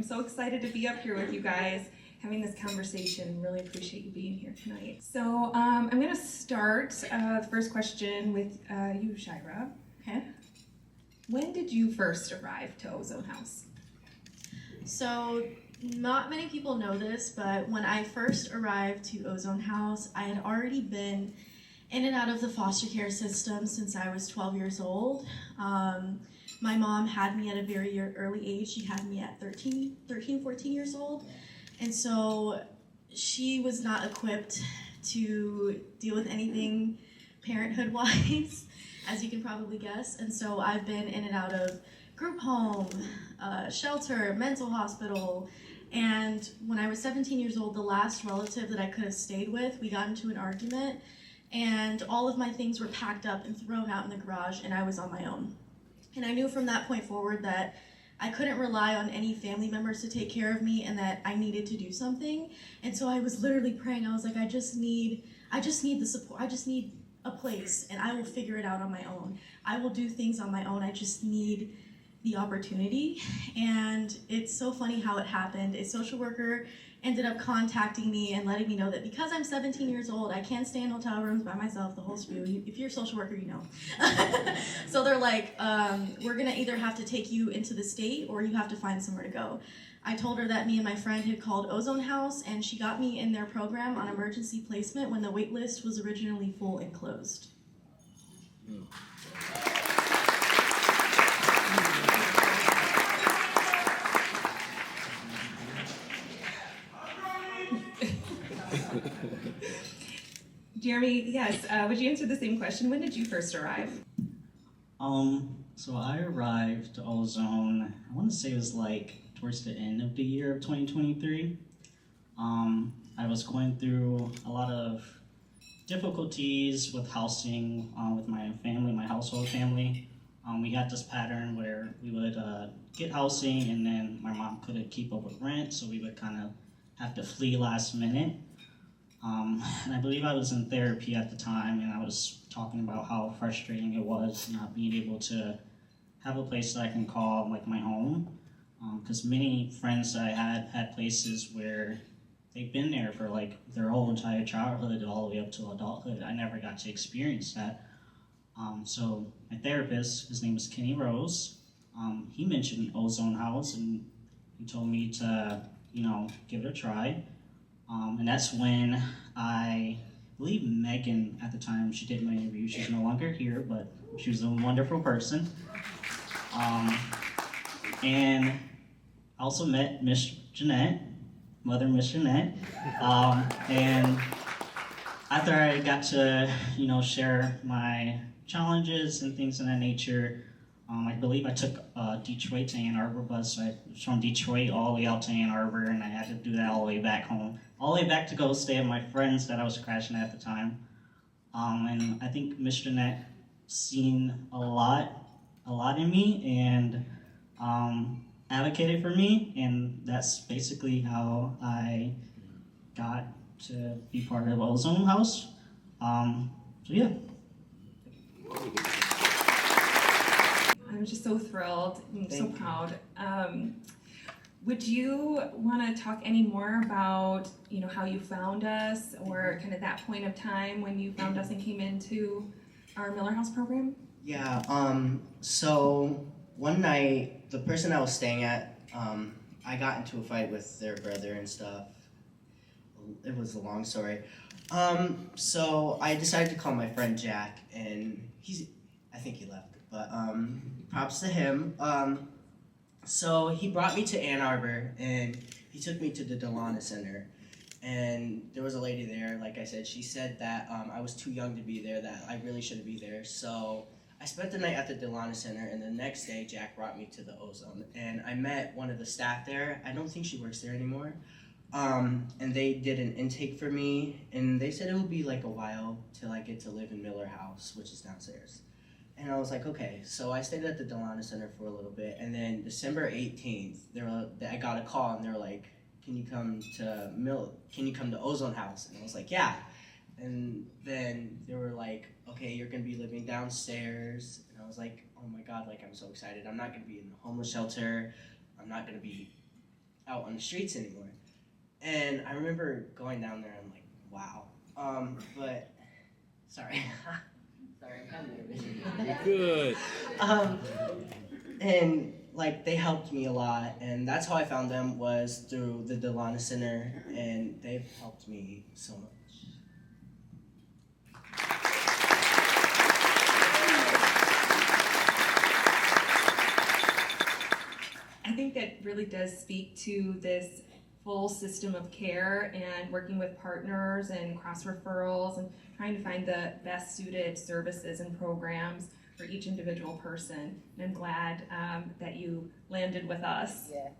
so excited to be up here with you guys, having this conversation. Really appreciate you being here tonight. So I'm going to start the first question with you, Shira. Okay. When did you first arrive to Ozone House? So not many people know this, but when I first arrived to Ozone House, I had already been in and out of the foster care system since I was 12 years old. My mom had me at a very early age. She had me at 13, 14 years old. And so she was not equipped to deal with anything parenthood-wise, as you can probably guess. And so I've been in and out of group home, shelter, mental hospital. And when I was 17 years old, the last relative that I could have stayed with, we got into an argument, and all of my things were packed up and thrown out in the garage, and I was on my own. And I knew from that point forward that I couldn't rely on any family members to take care of me, and that I needed to do something. And so I was literally praying. I was like, I just need the support. I just need a place, and I will figure it out on my own. I will do things on my own. I just need the opportunity. And it's so funny how it happened. A social worker ended up contacting me and letting me know that because I'm 17 years old, I can't stay in hotel rooms by myself, the whole spiel. If you're a social worker, you know. So they're like, we're gonna either have to take you into the state or you have to find somewhere to go. I told her that me and my friend had called Ozone House, and she got me in their program on emergency placement when the wait list was originally full and closed. Jeremy, yes, would you answer the same question? When did you first arrive? So I arrived to Ozone, I want to say it was like towards the end of the year of 2023. I was going through a lot of difficulties with housing with my family, my household family. We had this pattern where we would get housing, and then my mom couldn't keep up with rent, so we would kind of have to flee last minute. And I believe I was in therapy at the time, and I was talking about how frustrating it was not being able to have a place that I can call like my home. Because many friends that I had places where they've been there for like their whole entire childhood all the way up to adulthood. I never got to experience that. So my therapist, his name is Kenny Rose, he mentioned Ozone House, and he told me to, give it a try. And that's when I believe Megan at the time, she did my interview. She's no longer here, but she was a wonderful person. And I also met Miss Jeanette, Mother Miss Jeanette. And after I got to, share my challenges and things of that nature, I believe I took a Detroit to Ann Arbor bus. So I was from Detroit all the way out to Ann Arbor, and I had to do that all the way back home. All the way back to go stay at my friends that I was crashing at the time. And I think Miss Jeanette seen a lot in me, and advocated for me, and that's basically how I got to be part of Ozone House. So yeah. I'm just so thrilled and so proud. Would you want to talk any more about, how you found us, or kind of that point of time when you found us and came into our Miller House program? Yeah, so one night, the person I was staying at, I got into a fight with their brother and stuff. It was a long story. So I decided to call my friend Jack, and I think he left, but props to him. So he brought me to Ann Arbor, and he took me to the Delana Center. And there was a lady there, like I said, she said that I was too young to be there, that I really shouldn't be there. So I spent the night at the Delana Center, and the next day Jack brought me to the Ozone. And I met one of the staff there. I don't think she works there anymore. And they did an intake for me, and they said it would be like a while till I get to live in Miller House, which is downstairs. And I was like, okay. So I stayed at the Delana Center for a little bit, and then December 18th, I got a call, and they were like, can you come to Ozone House? And I was like, yeah. And then they were like, okay, you're gonna be living downstairs. And I was like, oh my God, like I'm so excited. I'm not gonna be in the homeless shelter. I'm not gonna be out on the streets anymore. And I remember going down there and I'm like, wow. But sorry. Sorry, I'm kind of nervous. Good. And like they helped me a lot, and that's how I found them, was through the Delana Center, and they've helped me so much. I think that really does speak to this full system of care and working with partners and cross referrals and trying to find the best suited services and programs for each individual person. And I'm glad that you landed with us. Yeah.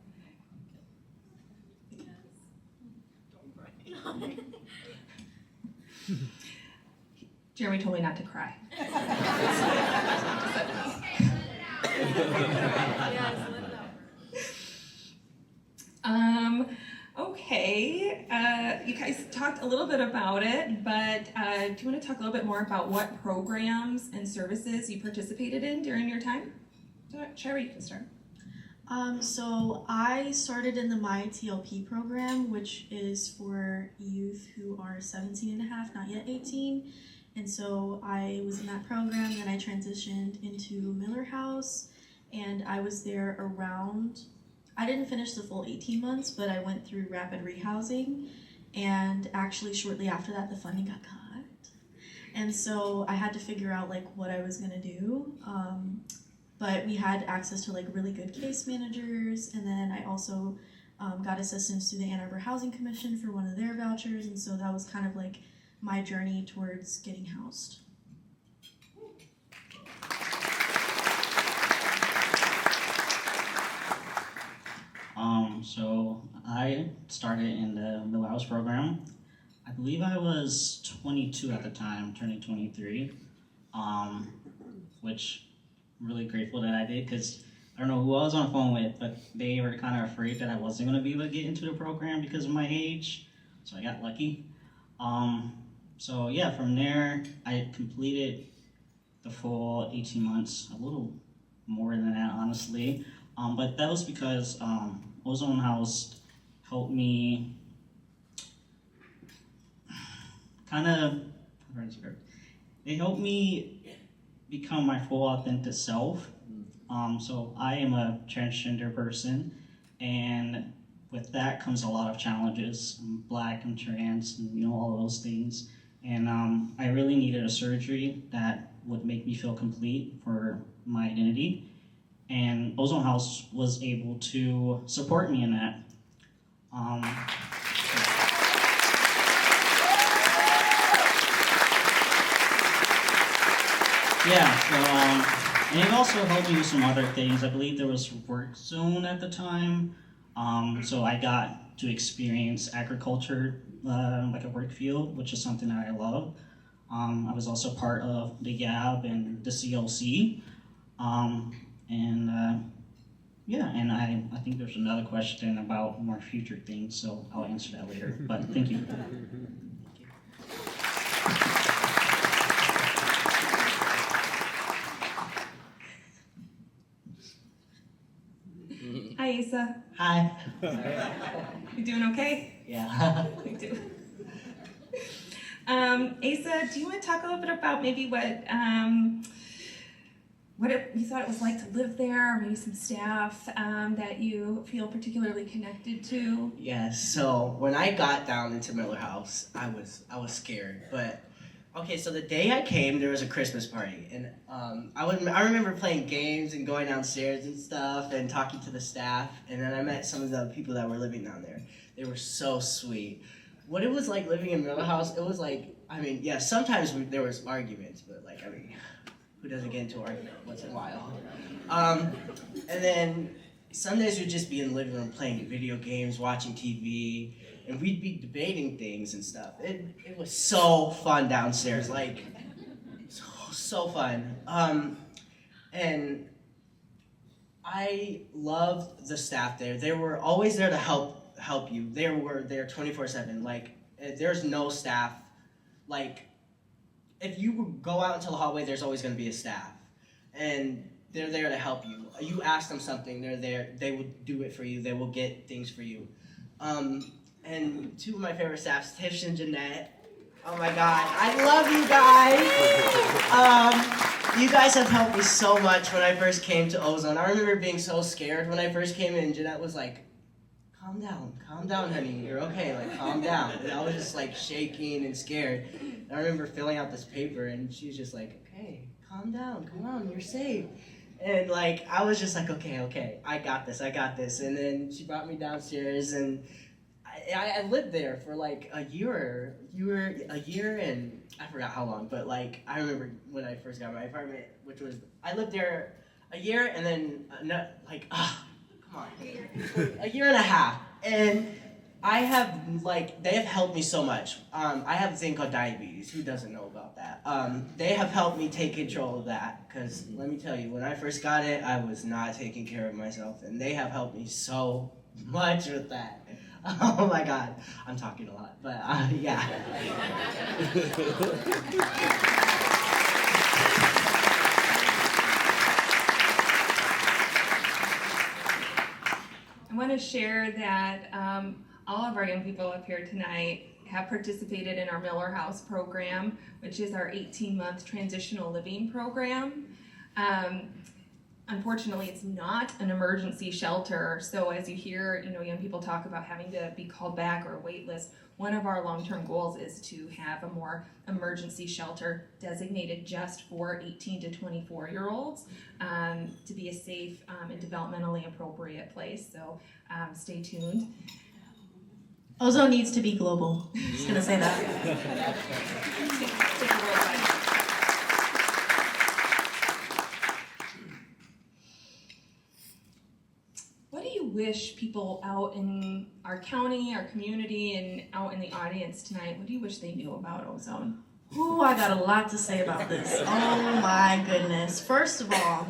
Jeremy told me not to cry. Okay, you guys talked a little bit about it, but do you want to talk a little bit more about what programs and services you participated in during your time? Sherry, you can start. So I started in the My TLP program, which is for youth who are 17 and a half, not yet 18. And so I was in that program, then I transitioned into Miller House, and I was there around, I didn't finish the full 18 months, but I went through rapid rehousing, and actually shortly after that the funding got cut. And so I had to figure out like what I was gonna do. But we had access to like really good case managers, and then I also got assistance through the Ann Arbor Housing Commission for one of their vouchers, and so that was kind of like my journey towards getting housed. So I started in the Miller House program. I believe I was 22 at the time, turning 23, which I'm really grateful that I did, because I don't know who I was on the phone with, but they were kind of afraid that I wasn't going to be able to get into the program because of my age, so I got lucky. So yeah, from there, I completed the full 18 months, a little more than that, honestly. But that was because Ozone House helped me they helped me become my full authentic self. So I am a transgender person, and with that comes a lot of challenges. I'm Black, I'm trans, and all of those things. And I really needed a surgery that would make me feel complete for my identity. And Ozone House was able to support me in that. And it also helped me with some other things. I believe there was work zone at the time, so I got to experience agriculture, like a work field, which is something that I love. I was also part of the YAB and the CLC. And I think there's another question about more future things, so I'll answer that later, but thank you. Hi, Asa. Hi. You doing okay? Yeah. We do. Asa, do you want to talk a little bit about maybe you thought it was like to live there, or maybe some staff that you feel particularly connected to? Yes. So when I got down into Miller House, I was scared. But okay, so the day I came, there was a Christmas party, and I remember playing games and going downstairs and stuff and talking to the staff, and then I met some of the people that were living down there. They were so sweet. What it was like living in Miller House, it was like, sometimes there was arguments, but who doesn't get into an argument once in a while? And then Sundays we'd just be in the living room playing video games, watching TV, and we'd be debating things and stuff. It was so fun downstairs, so fun. And I loved the staff there. They were always there to help you. They were there 24/7. There's no staff. If you go out into the hallway, there's always going to be a staff. And they're there to help you. You ask them something, they're there. They will do it for you. They will get things for you. And two of my favorite staffs, Tish and Jeanette. Oh my God, I love you guys. You guys have helped me so much when I first came to Ozone. I remember being so scared when I first came in. Jeanette was like, calm down, honey, you're okay, like, calm down. And I was just like shaking and scared. And I remember filling out this paper and she was just like, okay, calm down, come on, you're safe. And like, I was just like, okay, I got this. And then she brought me downstairs and I lived there for like a year and I forgot how long, but like, I remember when I first got my apartment, I lived there a year and then, a year and a half. And they have helped me so much. I have a thing called diabetes. Who doesn't know about that? They have helped me take control of that. Because let me tell you, when I first got it, I was not taking care of myself. And they have helped me so much with that. Oh my God. I'm talking a lot, but yeah. I want to share that all of our young people up here tonight have participated in our Miller House program, which is our 18-month transitional living program. Unfortunately, it's not an emergency shelter, so as you hear, young people talk about having to be called back or wait list, one of our long-term goals is to have a more emergency shelter designated just for 18 to 24-year-olds to be a safe and developmentally appropriate place, so stay tuned. Ozone needs to be global. Just gonna say that. What do you wish people out in our county, our community, and out in the audience tonight, what do you wish they knew about Ozone? Ooh, I got a lot to say about this. Oh my goodness. First of all,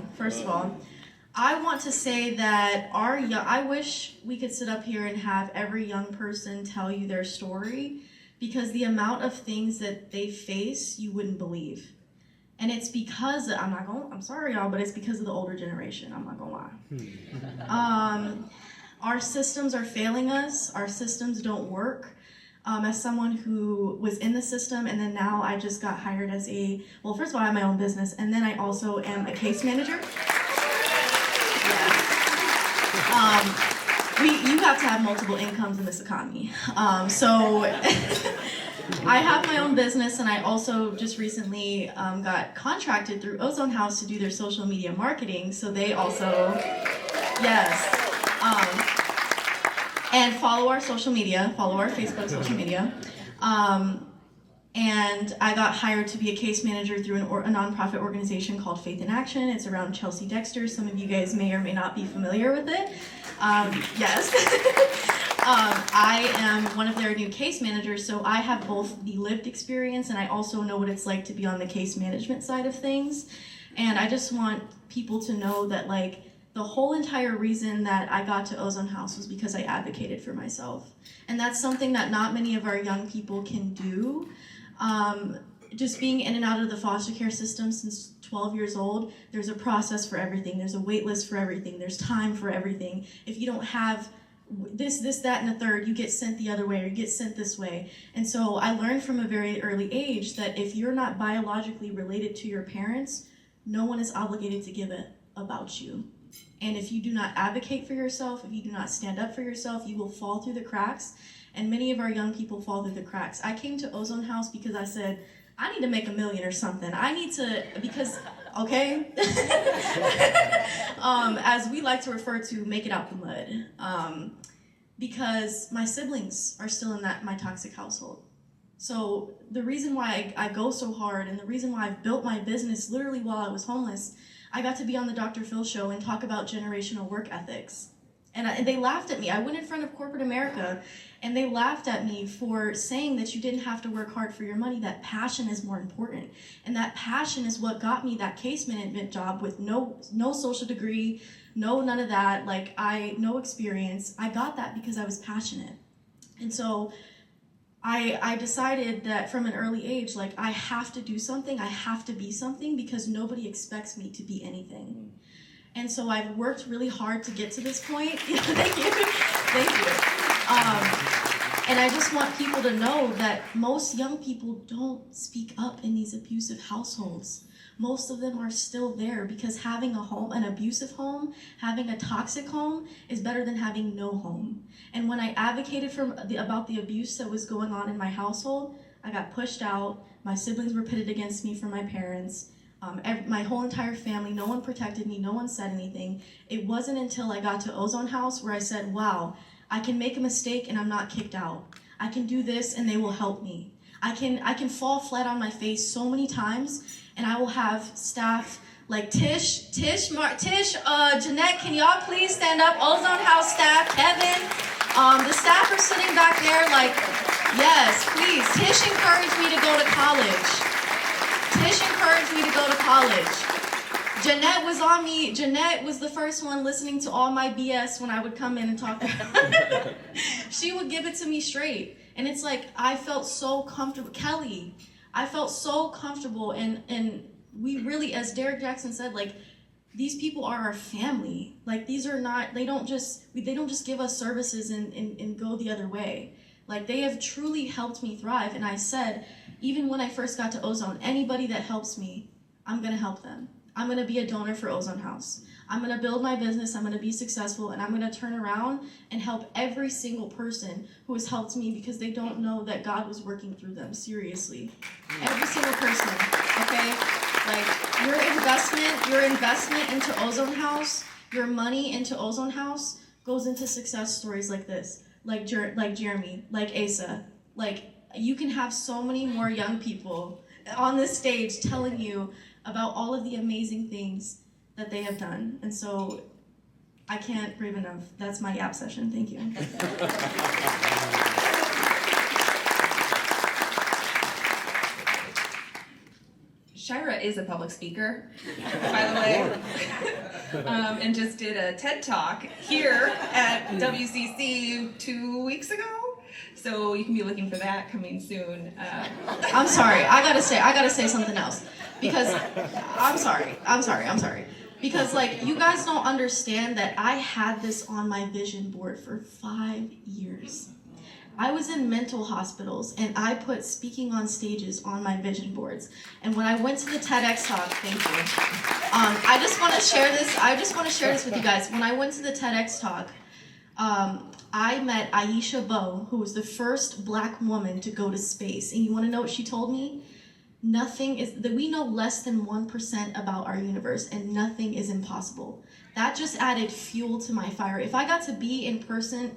I want to say that I wish we could sit up here and have every young person tell you their story, because the amount of things that they face, you wouldn't believe. And it's because, I'm sorry y'all, but it's because of the older generation, I'm not gonna lie. Our systems are failing us, our systems don't work. As someone who was in the system and then now I just got hired as first of all I have my own business and then I also am a case manager. You have to have multiple incomes in this economy. So I have my own business and I also just recently got contracted through Ozone House to do their social media marketing. So they also, yes. And follow our social media, follow our Facebook social media. And I got hired to be a case manager through a nonprofit organization called Faith in Action. It's around Chelsea Dexter. Some of you guys may or may not be familiar with it. Yes. I am one of their new case managers, so I have both the lived experience and I also know what it's like to be on the case management side of things. And I just want people to know that the whole entire reason that I got to Ozone House was because I advocated for myself. And that's something that not many of our young people can do. Just being in and out of the foster care system since 12 years old, there's a process for everything. There's a wait list for everything. There's time for everything. If you don't have this, that, and a third, you get sent the other way or you get sent this way. And so I learned from a very early age that if you're not biologically related to your parents, no one is obligated to give it about you. And if you do not advocate for yourself, if you do not stand up for yourself, you will fall through the cracks. And many of our young people fall through the cracks. I came to Ozone House because I said, I need to make $1 million or something. I need to, because, okay? As we like to refer to, make it out the mud. Because my siblings are still in my toxic household. So the reason why I go so hard and the reason why I've built my business literally while I was homeless, I got to be on the Dr. Phil show and talk about generational work ethics. And they laughed at me. I went in front of corporate America and they laughed at me for saying that you didn't have to work hard for your money, that passion is more important. And that passion is what got me that case management job with no social degree, none of that, no experience. I got that because I was passionate. And so I decided that from an early age, like, I have to do something, I have to be something, because nobody expects me to be anything. And so I've worked really hard to get to this point. Thank you. Thank you. And I just want people to know that most young people don't speak up in these abusive households. Most of them are still there because having a home, an abusive home, having a toxic home is better than having no home. And when I advocated about the abuse that was going on in my household, I got pushed out. My siblings were pitted against me from my parents. My whole entire family, no one protected me, no one said anything. It wasn't until I got to Ozone House where I said, wow, I can make a mistake and I'm not kicked out. I can do this and they will help me. I can fall flat on my face so many times, and I will have staff like Tish, Jeanette, can y'all please stand up? Ozone House staff, Kevin. The staff are sitting back there like, yes, please. Tish encouraged me to go to college. Tish encouraged me to go to college. Jeanette was on me. Jeanette was the first one listening to all my BS when I would come in and talk to her. She would give it to me straight. And it's like, I felt so comfortable. Kelly, I felt so comfortable. And we really, as Derek Jackson said, like, these people are our family. Like, these are not, they don't just give us services and go the other way. Like, they have truly helped me thrive. And I said, even when I first got to Ozone, anybody that helps me, I'm gonna help them. I'm gonna be a donor for Ozone House. I'm gonna build my business, I'm gonna be successful, and I'm gonna turn around and help every single person who has helped me because they don't know that God was working through them, seriously. Every single person, okay? Like, your investment into Ozone House, your money into Ozone House goes into success stories like this, like Jeremy, like Asa. Like, you can have so many more young people on this stage telling you about all of the amazing things that they have done. And so I can't brave enough. That's my yap session. Thank you. Shira is a public speaker, by the way, and just did a TED Talk here at WCC 2 weeks ago. So you can be looking for that coming soon. I'm sorry. I gotta say something else, because I'm sorry. Because, like, you guys don't understand that I had this on my vision board for 5 years. I was in mental hospitals, and I put speaking on stages on my vision boards. And when I went to the TEDx talk, thank you. I just want to share this with you guys. When I went to the TEDx talk, I met Aisha Bowe, who was the first Black woman to go to space. And you want to know what she told me? We know less than 1% about our universe, and nothing is impossible. That just added fuel to my fire. If I got to be in person,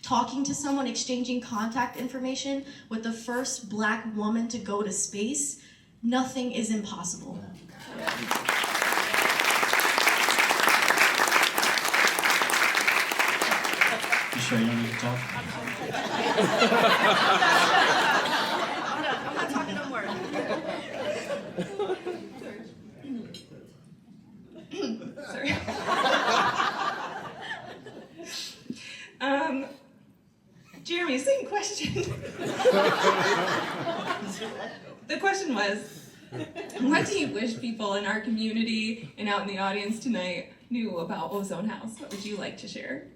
talking to someone, exchanging contact information with the first Black woman to go to space, nothing is impossible. You sure you don't need to talk? I'm not talking no more. Sorry. Jeremy, same question. The question was, what do you wish people in our community and out in the audience tonight knew about Ozone House? What would you like to share?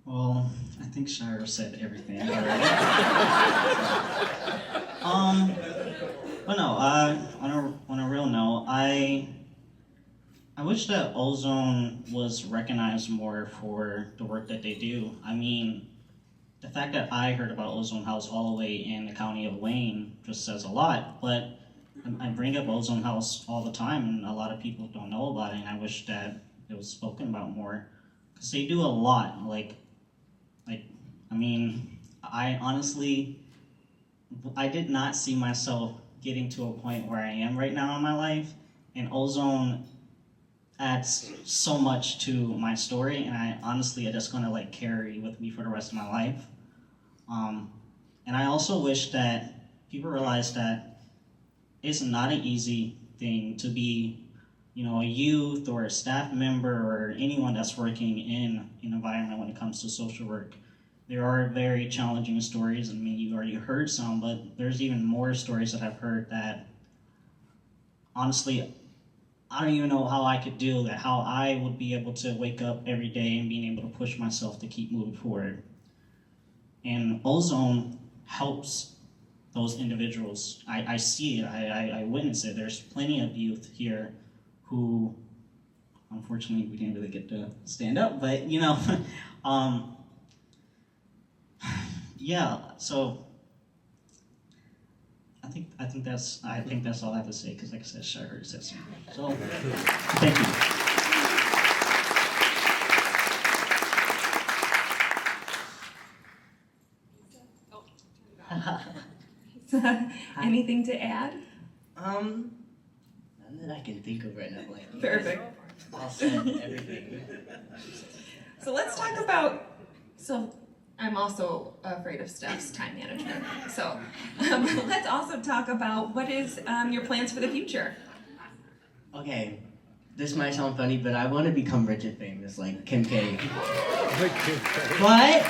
Well, I think Shira said everything already. But no, on a real note, I wish that Ozone was recognized more for the work that they do. I mean, the fact that I heard about Ozone House all the way in the county of Wayne just says a lot, but I bring up Ozone House all the time, and a lot of people don't know about it, and I wish that it was spoken about more, because they do a lot. I honestly, I did not see myself getting to a point where I am right now in my life, and Ozone adds so much to my story, and it is going to carry with me for the rest of my life. And I also wish that people realize that it's not an easy thing to be, a youth or a staff member or anyone that's working in an environment when it comes to social work. there are very challenging stories. I mean, you've already heard some, but there's even more stories that I've heard that, honestly, I don't even know how I could do that, how I would be able to wake up every day and being able to push myself to keep moving forward. And Ozone helps those individuals. I see it, I witness it. There's plenty of youth here who, unfortunately, we didn't really get to stand up, but you know, yeah. So I think that's all I have to say, because like I said, I heard it said something. So thank you. Anything to add? None that I can think of right now. Like, Perfect. I'll send everything. So let's talk about, so I'm also afraid of Steph's time management. So let's also talk about what is your plans for the future? Okay, this might sound funny, but I want to become rich and famous like Kim K. But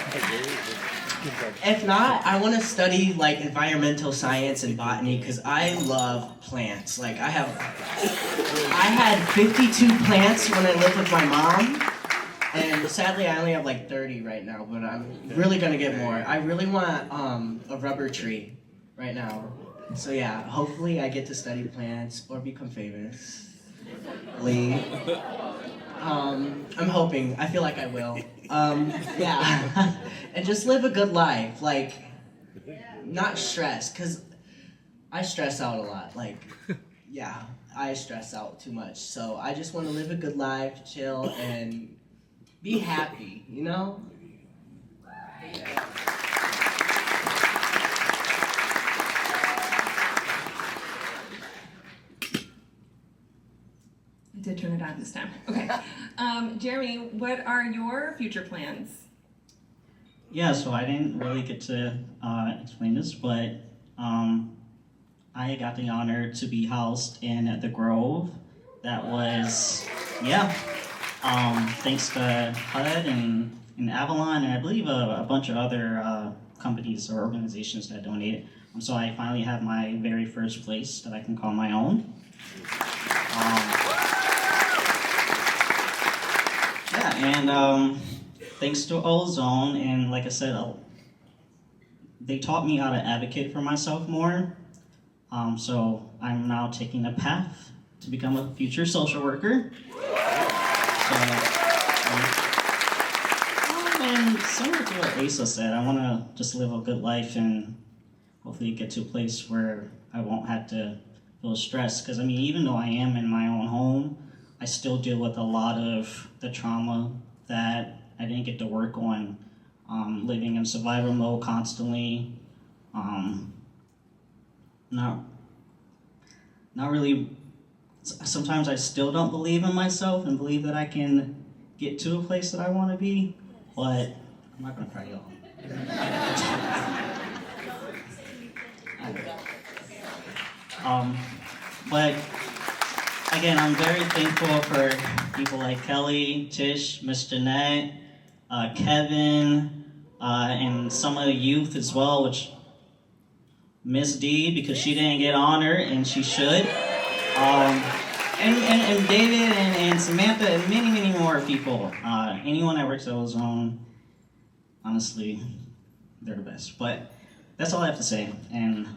if not, I want to study like environmental science and botany because I love plants. Like I had 52 plants when I lived with my mom. And sadly, I only have like 30 right now, but I'm really gonna get more. I really want a rubber tree right now. So yeah, hopefully I get to study plants or become famous. I'm hoping. I feel like I will. Yeah, and just live a good life. Like, not stress, cause I stress out a lot. Like, yeah, I stress out too much. So I just want to live a good life, chill, and be happy, you know? I did turn it on this time. Okay. Jeremy, what are your future plans? Yeah, so I didn't really get to explain this, but I got the honor to be housed in the Grove. That was, yeah, thanks to HUD and Avalon, and I believe a bunch of other companies or organizations that donated. So I finally have my very first place that I can call my own. Yeah, and thanks to Ozone, and like I said, they taught me how to advocate for myself more. So I'm now taking a path to become a future social worker. And similar to what Asa said, I want to just live a good life and hopefully get to a place where I won't have to feel stressed. Because I mean, even though I am in my own home, I still deal with a lot of the trauma that I didn't get to work on. Living in survival mode constantly. Not really. Sometimes I still don't believe in myself and believe that I can get to a place that I want to be, but I'm not gonna cry, y'all. But again, I'm very thankful for people like Kelly, Tish, Miss Jeanette, Kevin, and some of the youth as well, which Miss D, because she didn't get honored and she should. And David and Samantha and many more people. Anyone that works at Ozone, honestly, they're the best. But that's all I have to say. And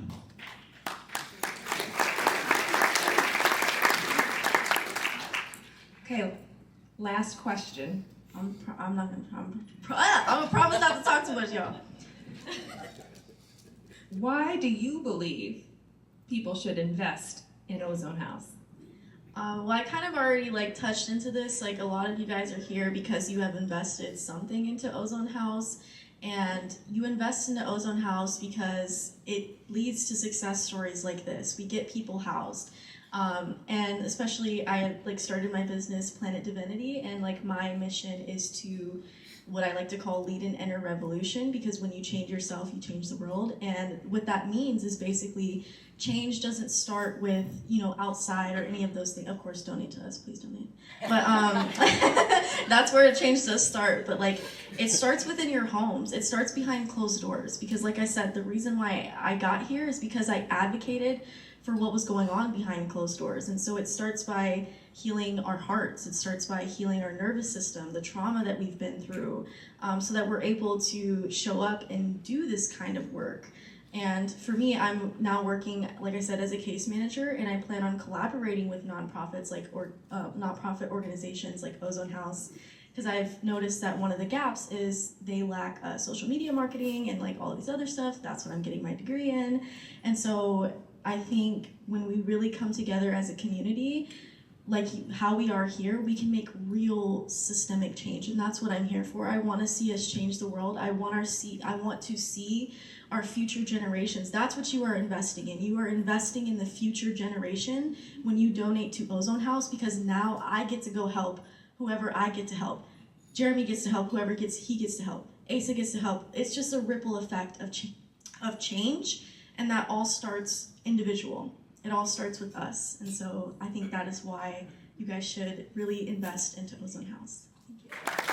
Okay, last question. I'm gonna promise not to talk too much, y'all. Why do you believe people should invest in Ozone House? Well, I kind of already touched into this. A lot of you guys are here because you have invested something into Ozone House, and you invest into Ozone House because it leads to success stories like this. We get people housed. And especially I started my business Planet Divinity, and my mission is to what I like to call lead an inner revolution, because when you change yourself, you change the world. And what that means is basically change doesn't start with, outside or any of those things. Of course, donate to us, please donate. But that's where a change does start. But like, it starts within your homes. It starts behind closed doors. Because like I said, the reason why I got here is because I advocated for what was going on behind closed doors. And so it starts by healing our hearts. It starts by healing our nervous system, the trauma that we've been through, so that we're able to show up and do this kind of work. And for me, I'm now working, like I said, as a case manager, and I plan on collaborating with nonprofits nonprofit organizations like Ozone House, because I've noticed that one of the gaps is they lack social media marketing and like all of these other stuff. That's what I'm getting my degree in. And so I think when we really come together as a community, like how we are here, we can make real systemic change, and that's what I'm here for. I want to see us change the world. I want to see our future generations. That's what you are investing in. You are investing in the future generation when you donate to Ozone House, because now I get to go help whoever I get to help. Jeremy gets to help whoever he gets to help. Asa gets to help. It's just a ripple effect of change, and that all starts individual. It all starts with us. And so I think that is why you guys should really invest into Ozone House. Thank you.